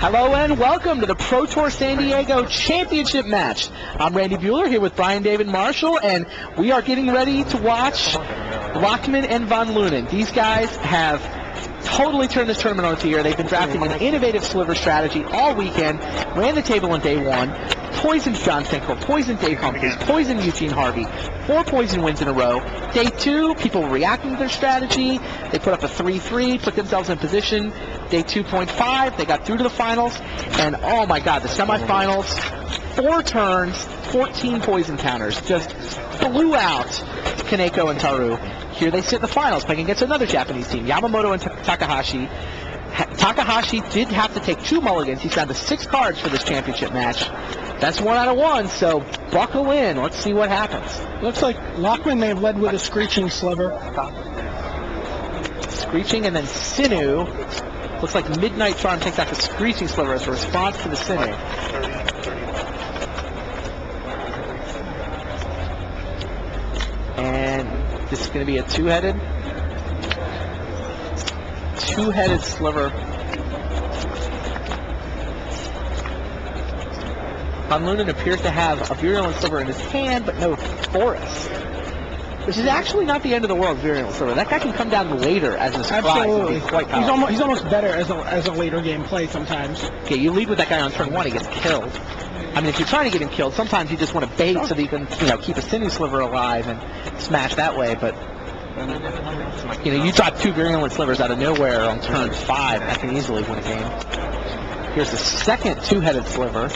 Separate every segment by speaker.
Speaker 1: Hello and welcome to the Pro Tour San Diego Championship match. I'm Randy Bueller here with Brian David Marshall, and we are getting ready to watch Lachman and Van Lunen. These guys have totally turned this tournament on its ear. They've been drafting an innovative sliver strategy all weekend, ran the table on day one, poisoned John Finkel, poisoned Dave Humphries, poisoned Eugene Harvey, 4 poison wins in a row. Day 2, people reacting to their strategy. They put up a 3-3, put themselves in position. Day 2.5, they got through to the finals, and oh my God, the semifinals, 4 turns, 14 poison counters, just blew out Kaneko and Taru. Here they sit in the finals, playing against another Japanese team, Yamamoto and Takahashi. Takahashi did have to take 2 mulligans. He's down to 6 cards for this championship match. That's 1 out of 1, so buckle in. Let's see what happens.
Speaker 2: Looks like Lachman may have led with a Screeching Sliver.
Speaker 1: Screeching, and then Sinu. Looks like Midnight Charm takes out the Screeching Sliver as a response to the Sinu. And this is going to be a two-headed sliver. Van Lunen appears to have a Virulent Sliver in his hand, but no Forest. Which is actually not the end of the world, Virulent Sliver. That guy can come down later as a surprise.
Speaker 2: Absolutely.
Speaker 1: And be quite powerful.
Speaker 2: He's almost better as a later game play sometimes.
Speaker 1: Okay, you lead with that guy on turn 1, he gets killed. I mean, if you're trying to get him killed, sometimes you just want to bait so that you can, keep a Sinu Sliver alive and smash that way, but you drop 2 Virulent Slivers out of nowhere on turn 5, that can easily win a game. Here's the second 2-headed sliver,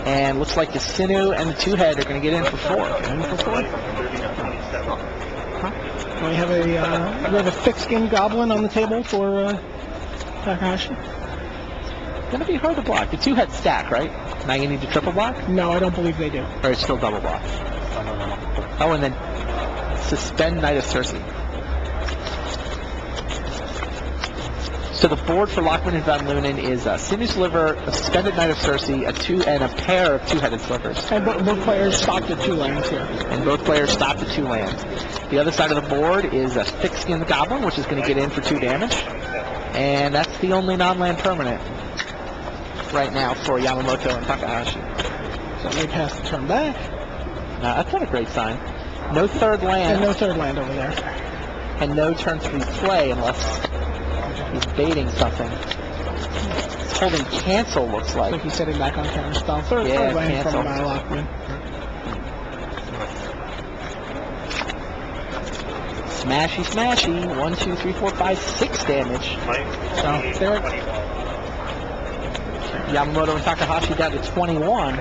Speaker 1: and looks like the Sinu and the 2-head are going to get in for 4.
Speaker 2: We have a thick-skinned goblin on the table for Takahashi.
Speaker 1: Going to be hard to block. The 2-head stack, right? Now you need to triple block?
Speaker 2: No, I don't believe they do.
Speaker 1: Or it's still double block? Oh, and then suspend Knight of Circe. So the board for Lachman and Van Lunen is a Sinu Sliver, a suspended Knight of Circe, and a pair of 2-headed slivers.
Speaker 2: And both players stopped at 2 lands here.
Speaker 1: And both players stopped at 2 lands. The other side of the board is a thick-skinned Goblin, which is going to get in for 2 damage. And that's the only non-land permanent right now for Yamamoto and Takahashi.
Speaker 2: So they pass the turn back.
Speaker 1: That's not a great sign. No third land.
Speaker 2: And no third land over there.
Speaker 1: And no turn 3 play unless he's baiting something. He's holding cancel, looks like.
Speaker 2: He's sitting back on counter spell. Third land
Speaker 1: cancel.
Speaker 2: from Lachman.
Speaker 1: Smashy, smashy. 1, 2, 3, 4, 5, 6 damage.
Speaker 2: So there.
Speaker 1: Yamamoto and Takahashi down to 21.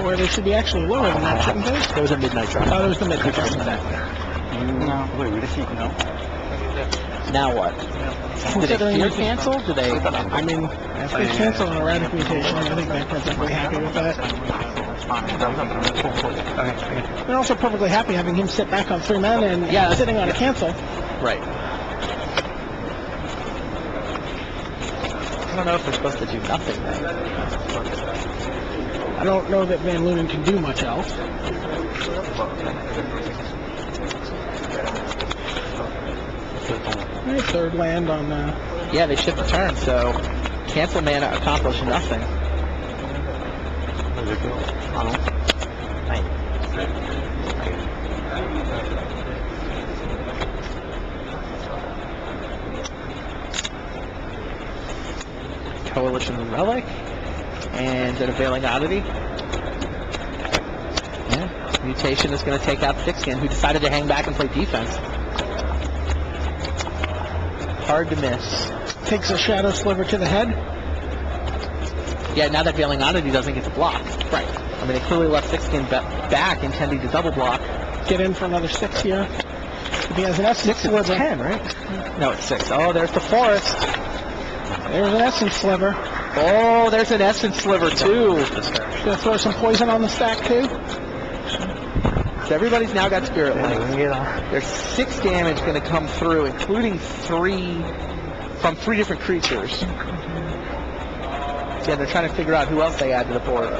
Speaker 2: Where they should be actually lower than that, shouldn't they?
Speaker 1: There was a Midnight Charm.
Speaker 2: Oh, there was the Midnight Charm. Exactly.
Speaker 1: No. Now what? Do they fear cancel? Do they?
Speaker 2: I mean, if they cancel an erratic mutation, I think they're perfectly happy with that. They're also perfectly happy having him sit back on 3 men and sitting on a cancel.
Speaker 1: Right. I don't know if they're supposed to do nothing then.
Speaker 2: I don't know that Van Lunen can do much else. Third land on...
Speaker 1: Yeah, they shift the turn, so cancel mana accomplish nothing. Coalition Relic and an Availing Oddity. Yeah, mutation is going to take out Thickskin, who decided to hang back and play defense. Hard to miss.
Speaker 2: Takes a Shadow Sliver to the head.
Speaker 1: Yeah, now that Veiling Oddity doesn't get to block. Right. I mean, they clearly left Thickskin back, intending to double block.
Speaker 2: Get in for another 6 here. If he has an Essence Sliver.
Speaker 1: 10, right? No, it's 6. Oh, there's the Forest.
Speaker 2: There's an Essence Sliver.
Speaker 1: Oh, there's an Essence Sliver, too.
Speaker 2: Gonna throw some poison on the stack, too.
Speaker 1: So everybody's now got Spirit Link. There's 6 damage going to come through, including 3 from 3 different creatures. Yeah, they're trying to figure out who else they add to the board.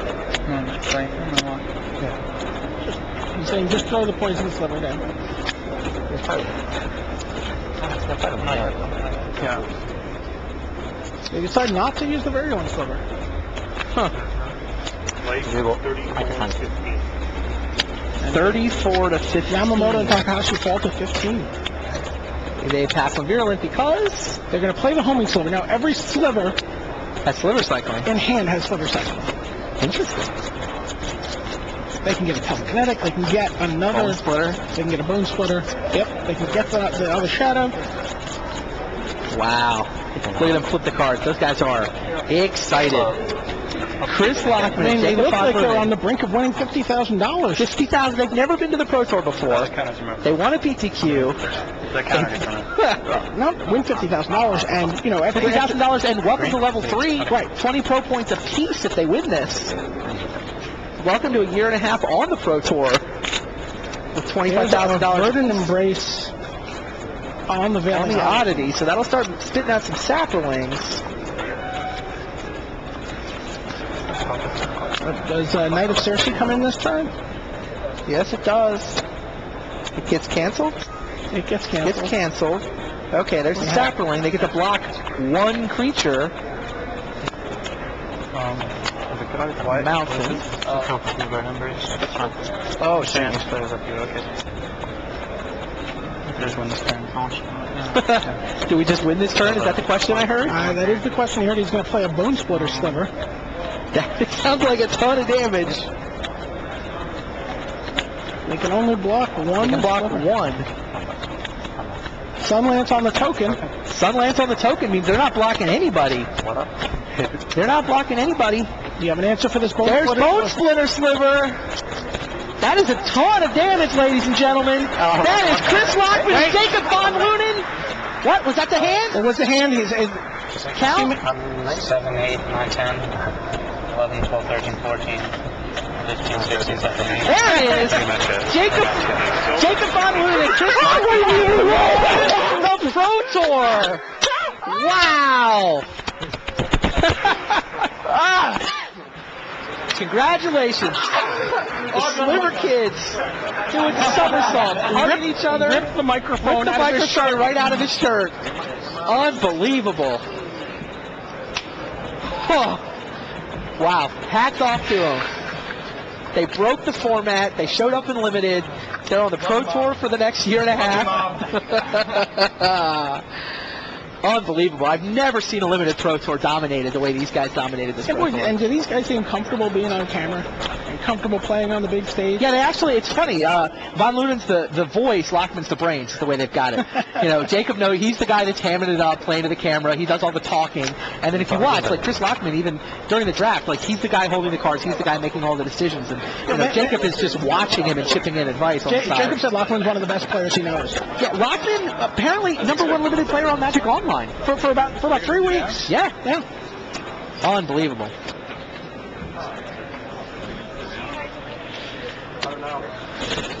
Speaker 2: I'm saying just throw the Poison Sliver down.
Speaker 1: Yeah.
Speaker 2: They decided not to use the virulent sliver.
Speaker 1: Huh. 34 to 15.
Speaker 2: Yamamoto and Takahashi fall to 15.
Speaker 1: They pass on virulent because
Speaker 2: They're going to play the homing sliver. Now, every sliver
Speaker 1: that's sliver cycling.
Speaker 2: in hand has sliver cycling.
Speaker 1: Interesting.
Speaker 2: They can get a telekinetic. They can get another
Speaker 1: Bone splitter.
Speaker 2: They can get a bone splitter. Yep. They can get the other shadow.
Speaker 1: Wow. Look at them flip the cards. Those guys are excited. Chris Lockman.
Speaker 2: I mean, they
Speaker 1: Jacob
Speaker 2: look like they're
Speaker 1: Fonloonen.
Speaker 2: on the brink of winning $50,000.
Speaker 1: $50,000. They've never been to the Pro Tour before. They won a PTQ.
Speaker 2: No, win $50,000, and you know,
Speaker 1: $50,000 and welcome to level 3.
Speaker 2: Right.
Speaker 1: 20 pro points apiece if they win this. Welcome to a year and a half on the Pro Tour with $25,000
Speaker 2: Verdant Embrace on the
Speaker 1: on
Speaker 2: Veiling
Speaker 1: the
Speaker 2: Odyssey.
Speaker 1: oddity, so that'll start spitting out some sapperlings.
Speaker 2: Does Knight of Circe come in this turn?
Speaker 1: Yes, it does. It gets canceled.
Speaker 2: It gets canceled.
Speaker 1: Gets canceled. Okay, there's a sapperling. They get to block one creature. Mountain. Oh, shit. Do we just win this turn? Is that the question I heard?
Speaker 2: That is the question. You heard he's going to play a Bone Splitter Sliver.
Speaker 1: That sounds like a ton of damage.
Speaker 2: They can only block one.
Speaker 1: They can block
Speaker 2: sliver.
Speaker 1: one.
Speaker 2: Sunlance on the token.
Speaker 1: Sunlance on the token means they're not blocking anybody. They're not blocking anybody.
Speaker 2: Do you have an answer for this Bone
Speaker 1: There's
Speaker 2: Splitter?
Speaker 1: Bone Splitter Sliver. That is a ton of damage, ladies and gentlemen. That is Chris Lockman and Jacob Fonloonen. What? Was that the hand?
Speaker 2: What was the hand?
Speaker 1: Count?
Speaker 3: 7, 8, 9, 10, 11, 12, 13, 14, 15, 16, 17.
Speaker 1: There it is. Jacob Fonloonen and Chris Lockman on the Pro Tour. Wow. Congratulations. The Sliver Kids doing somersaults, hugging each other.
Speaker 2: Rip the microphone
Speaker 1: Ripped the
Speaker 2: out of his
Speaker 1: microphone
Speaker 2: shirt.
Speaker 1: right out of his shirt. Unbelievable. Oh. Wow. Hats off to them. They broke the format. They showed up in limited. They're on the Pro Tour for the next year and a half. Unbelievable. I've never seen a limited Pro Tour dominated the way these guys dominated this Pro Tour.
Speaker 2: And do these guys seem comfortable being on camera? And comfortable playing on the big stage?
Speaker 1: Yeah, they actually, it's funny. Von Lunen's the voice, Lockman's the brains, is the way they've got it. You know, Jacob, no, he's the guy that's hamming it up, playing to the camera. He does all the talking. And then if you watch, like Chris Lockman, even during the draft, like he's the guy holding the cards. He's the guy making all the decisions. And, you know, Jacob is just watching him and chipping in advice on the side.
Speaker 2: Jacob said Lockman's one of the best players he knows.
Speaker 1: Yeah, Lockman, apparently #1 limited player on Magic Online.
Speaker 2: For about 3 weeks.
Speaker 1: Yeah.
Speaker 2: Yeah.
Speaker 1: Unbelievable.